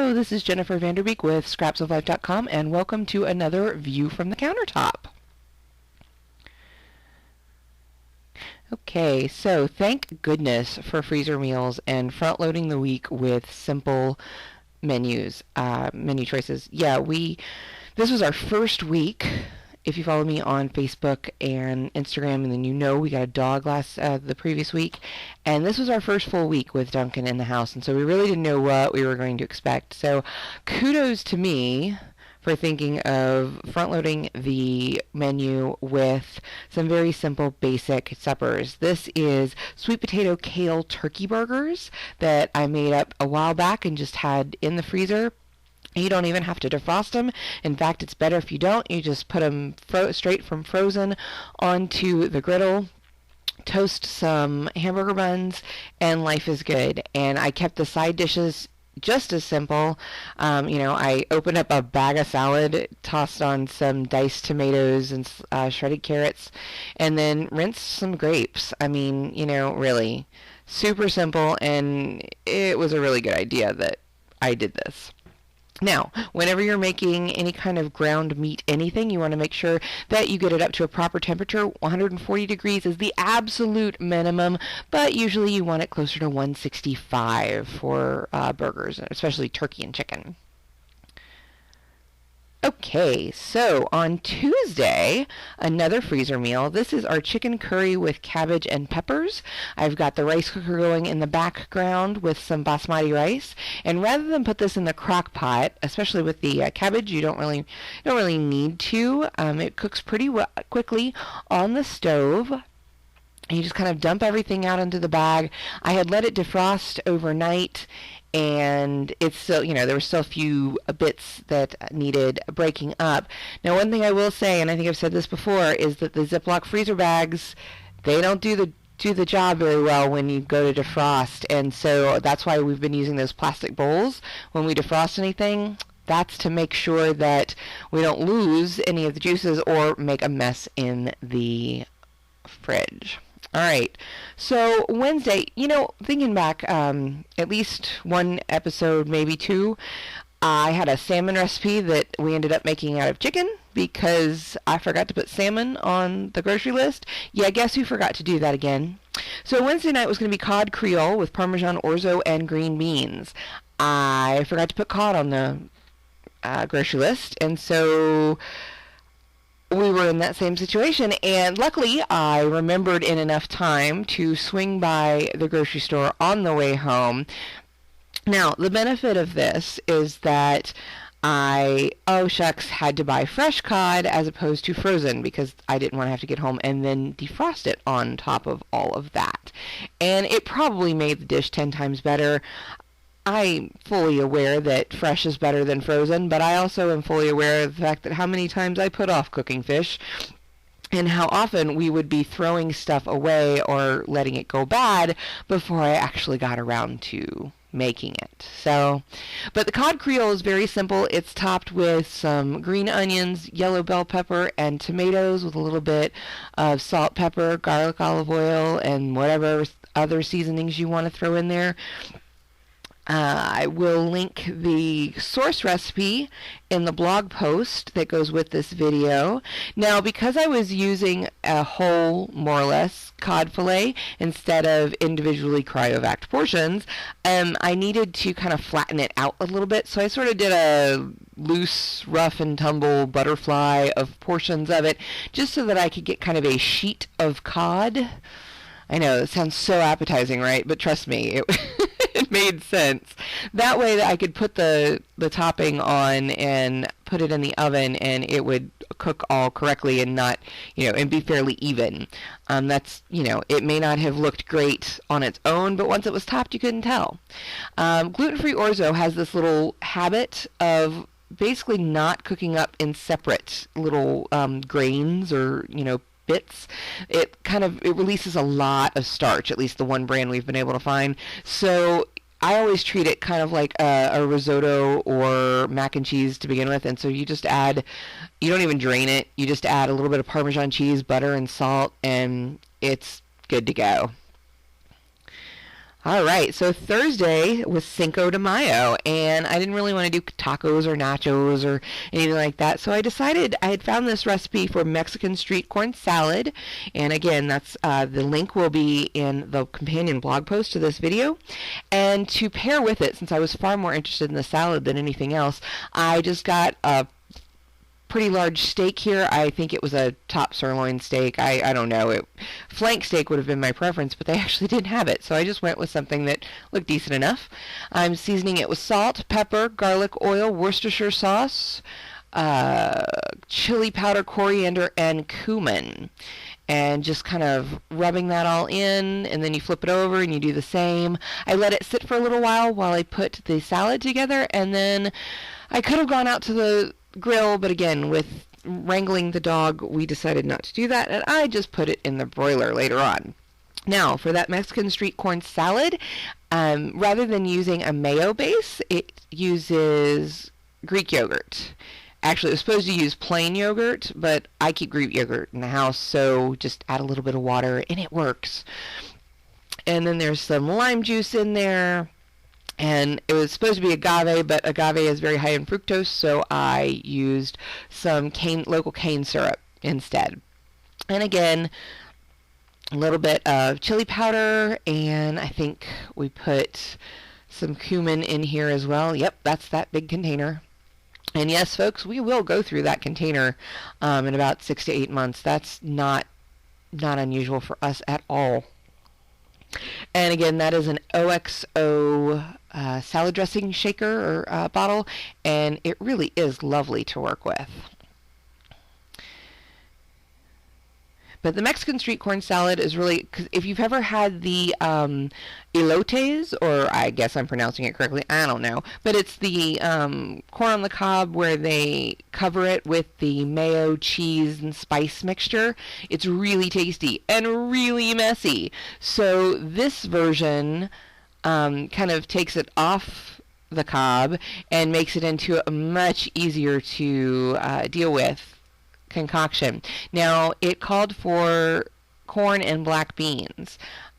Hello, this is Jennifer Vanderbeek with ScrapsOfLife.com, and welcome to another View from the Countertop. Okay, so thank goodness for freezer meals and front-loading the week with simple menu choices. Yeah, this was our first week. If you follow me on Facebook and Instagram, and then you know we got a dog the previous week, and this was our first full week with Duncan in the house, and so we really didn't know what we were going to expect. So kudos to me for thinking of front-loading the menu with some very simple, basic suppers. This is sweet potato kale turkey burgers that I made up a while back and just had in the freezer. You don't even have to defrost them. In fact, it's better if you don't. You just put them straight from frozen onto the griddle, toast some hamburger buns, and life is good. And I kept the side dishes just as simple. I opened up a bag of salad, tossed on some diced tomatoes and shredded carrots, and then rinsed some grapes. I mean, really super simple, and it was a really good idea that I did this. Now, whenever you're making any kind of ground meat anything, you want to make sure that you get it up to a proper temperature. 140 degrees is the absolute minimum, but usually you want it closer to 165 for burgers, especially turkey and chicken. Okay, so on Tuesday, another freezer meal. This is our chicken curry with cabbage and peppers. I've got the rice cooker going in the background with some basmati rice, and rather than put this in the crock pot, especially with the cabbage, you don't really need to. It cooks pretty quickly on the stove. You just kind of dump everything out into the bag. I had let it defrost overnight, and it's still, there were still a few bits that needed breaking up. Now, one thing I will say, and I think I've said this before, is that the Ziploc freezer bags, they don't do the job very well when you go to defrost, and so that's why we've been using those plastic bowls when we defrost anything. That's to make sure that we don't lose any of the juices or make a mess in the fridge. All right, so Wednesday, thinking back at least one episode, maybe two, I had a salmon recipe that we ended up making out of chicken because I forgot to put salmon on the grocery list. Yeah, guess who forgot to do that again? So Wednesday night was going to be Cod Creole with Parmesan orzo and green beans. I forgot to put cod on the grocery list, and so we were in that same situation, and luckily I remembered in enough time to swing by the grocery store on the way home. Now, the benefit of this is that I had to buy fresh cod as opposed to frozen because I didn't want to have to get home and then defrost it on top of all of that. And it probably made the dish 10 times better. I'm fully aware that fresh is better than frozen, but I also am fully aware of the fact that how many times I put off cooking fish and how often we would be throwing stuff away or letting it go bad before I actually got around to making it. So, but the Cod Creole is very simple. It's topped with some green onions, yellow bell pepper, and tomatoes with a little bit of salt, pepper, garlic, olive oil, and whatever other seasonings you want to throw in there. I will link the source recipe in the blog post that goes with this video. Now, because I was using a whole, more or less, cod fillet instead of individually cryovac portions, I needed to kind of flatten it out a little bit. So I sort of did a loose, rough and tumble butterfly of portions of it, just so that I could get kind of a sheet of cod. I know, it sounds so appetizing, right? But trust me, it made sense. That way that I could put the topping on and put it in the oven, and it would cook all correctly and not, and be fairly even. It may not have looked great on its own, but once it was topped, you couldn't tell. Gluten-free orzo has this little habit of basically not cooking up in separate little grains or, bits. It releases a lot of starch, at least the one brand we've been able to find. So I always treat it kind of like a risotto or mac and cheese to begin with, and so you don't even drain it, you just add a little bit of Parmesan cheese, butter, and salt, and it's good to go. All right, so Thursday was Cinco de Mayo, and I didn't really want to do tacos or nachos or anything like that, so I decided I had found this recipe for Mexican street corn salad, and again, that's the link will be in the companion blog post to this video. And to pair with it, since I was far more interested in the salad than anything else, I just got a pretty large steak here. I think it was a top sirloin steak. I don't know. Flank steak would have been my preference, but they actually didn't have it, so I just went with something that looked decent enough. I'm seasoning it with salt, pepper, garlic oil, Worcestershire sauce, chili powder, coriander, and cumin. And just kind of rubbing that all in, and then you flip it over and you do the same. I let it sit for a little while I put the salad together, and then I could have gone out to the grill, but again, with wrangling the dog, we decided not to do that, and I just put it in the broiler later on. Now, for that Mexican street corn salad, rather than using a mayo base, it uses Greek yogurt. Actually, it was supposed to use plain yogurt, but I keep Greek yogurt in the house, so just add a little bit of water, and it works. And then there's some lime juice in there. And it was supposed to be agave, but agave is very high in fructose, so I used some local cane syrup instead. And again, a little bit of chili powder, and I think we put some cumin in here as well. Yep, that's that big container. And yes, folks, we will go through that container in about 6 to 8 months. That's not unusual for us at all. And again, that is an OXO salad dressing shaker or bottle, and it really is lovely to work with. But the Mexican street corn salad is really, cause if you've ever had the elotes, or I guess I'm pronouncing it correctly, I don't know, but it's the corn on the cob where they cover it with the mayo, cheese, and spice mixture. It's really tasty and really messy. So this version kind of takes it off the cob and makes it into a much easier to deal with concoction. Now, it called for corn and black beans.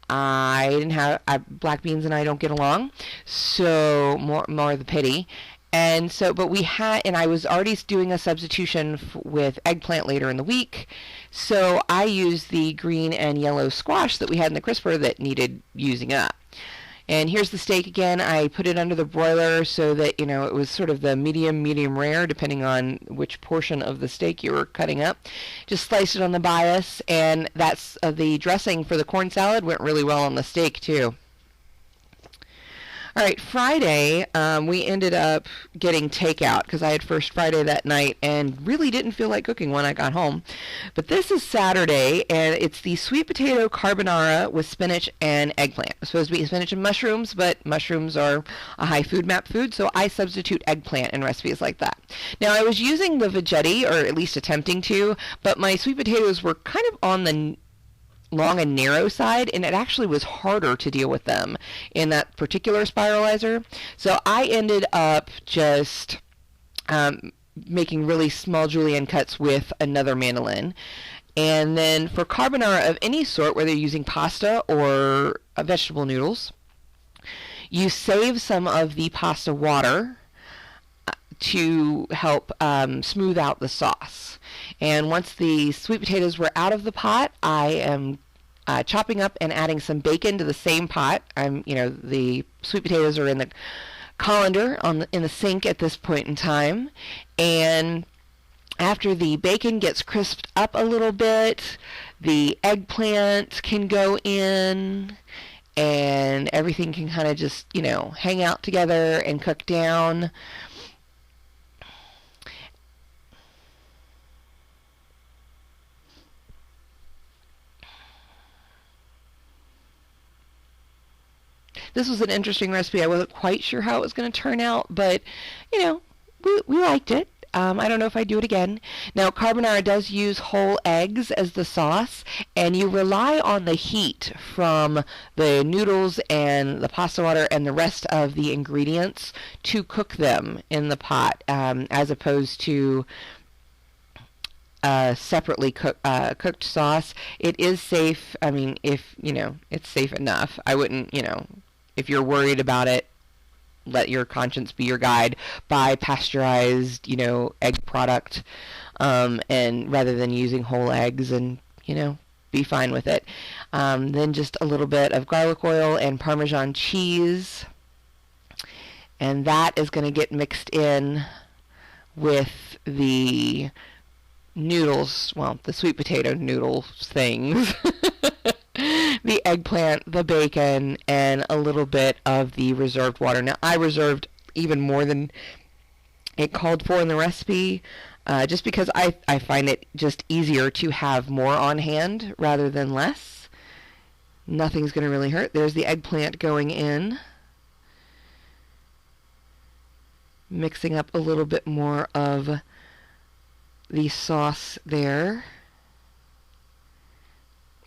I didn't have black beans, and I don't get along, so more the pity. And so, but we had, and I was already doing a substitution with eggplant later in the week, so I used the green and yellow squash that we had in the crisper that needed using up. And here's the steak again. I put it under the broiler so that, it was sort of the medium rare, depending on which portion of the steak you were cutting up. Just sliced it on the bias, and that's the dressing for the corn salad went really well on the steak, too. All right, Friday, we ended up getting takeout because I had First Friday that night and really didn't feel like cooking when I got home. But this is Saturday, and it's the sweet potato carbonara with spinach and eggplant. It's supposed to be spinach and mushrooms, but mushrooms are a high food map food, so I substitute eggplant in recipes like that. Now, I was using the veggetti, or at least attempting to, but my sweet potatoes were kind of on the long and narrow side, and it actually was harder to deal with them in that particular spiralizer. So I ended up just making really small julienne cuts with another mandolin. And then for carbonara of any sort, whether you're using pasta or vegetable noodles, you save some of the pasta water to help smooth out the sauce. And once the sweet potatoes were out of the pot, I am chopping up and adding some bacon to the same pot. The sweet potatoes are in the colander in the sink at this point in time. And after the bacon gets crisped up a little bit, the eggplant can go in, and everything can kind of just, hang out together and cook down. This was an interesting recipe. I wasn't quite sure how it was going to turn out, but, we liked it. I don't know if I'd do it again. Now, carbonara does use whole eggs as the sauce, and you rely on the heat from the noodles and the pasta water and the rest of the ingredients to cook them in the pot, as opposed to separately cooked sauce. It is safe. I mean, if, it's safe enough. I wouldn't, if you're worried about it, let your conscience be your guide. Buy pasteurized, egg product, and rather than using whole eggs, and be fine with it. Then just a little bit of garlic oil and Parmesan cheese, and that is going to get mixed in with the noodles, well, the sweet potato noodle things, the eggplant, the bacon, and a little bit of the reserved water. Now, I reserved even more than it called for in the recipe, just because I find it just easier to have more on hand rather than less. Nothing's going to really hurt. There's the eggplant going in. Mixing up a little bit more of the sauce there.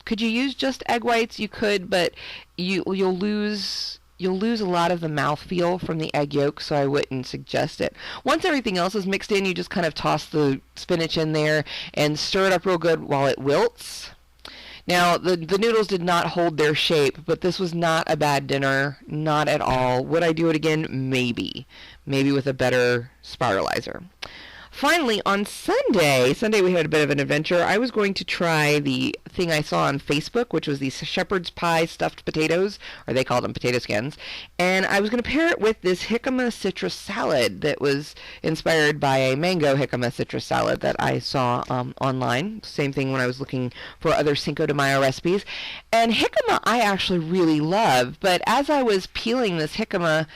Could you use just egg whites? You could, but you'll lose a lot of the mouthfeel from the egg yolk, so I wouldn't suggest it. Once everything else is mixed in, you just kind of toss the spinach in there and stir it up real good while it wilts. Now, the noodles did not hold their shape, but this was not a bad dinner, not at all. Would I do it again? Maybe. Maybe with a better spiralizer. Finally, on Sunday we had a bit of an adventure. I was going to try the thing I saw on Facebook, which was these shepherd's pie stuffed potatoes, or they called them potato skins, and I was going to pair it with this jicama citrus salad that was inspired by a mango jicama citrus salad that I saw online. Same thing when I was looking for other Cinco de Mayo recipes. And jicama I actually really love, but as I was peeling this jicama,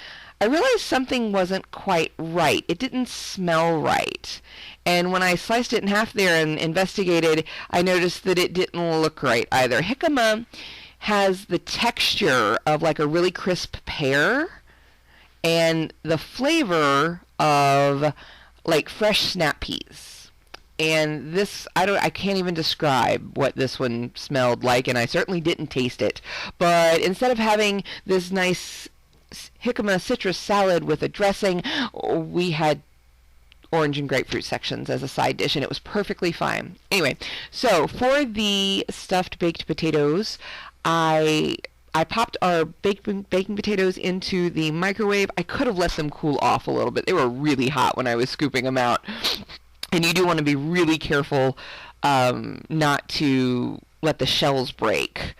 I realized something wasn't quite right. It didn't smell right. And when I sliced it in half there and investigated, I noticed that it didn't look right either. Jicama has the texture of like a really crisp pear and the flavor of like fresh snap peas. And this, I can't even describe what this one smelled like, and I certainly didn't taste it. But instead of having this nice jicama citrus salad with a dressing, we had orange and grapefruit sections as a side dish, and it was perfectly fine. Anyway, so for the stuffed baked potatoes, I popped our baking potatoes into the microwave. I could have let them cool off a little bit. They were really hot when I was scooping them out, and you do want to be really careful not to let the shells break.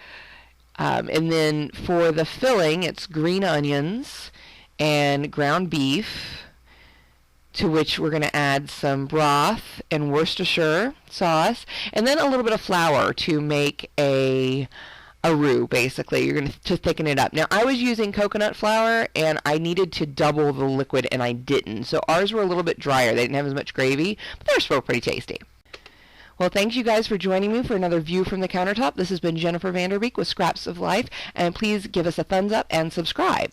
And then for the filling, it's green onions and ground beef, to which we're going to add some broth and Worcestershire sauce, and then a little bit of flour to make a roux, basically. You're going to thicken it up. Now, I was using coconut flour, and I needed to double the liquid, and I didn't. So ours were a little bit drier. They didn't have as much gravy, but they were still pretty tasty. Well, thanks you guys for joining me for another View from the Countertop. This has been Jennifer Vanderbeek with Scraps of Life, and please give us a thumbs up and subscribe.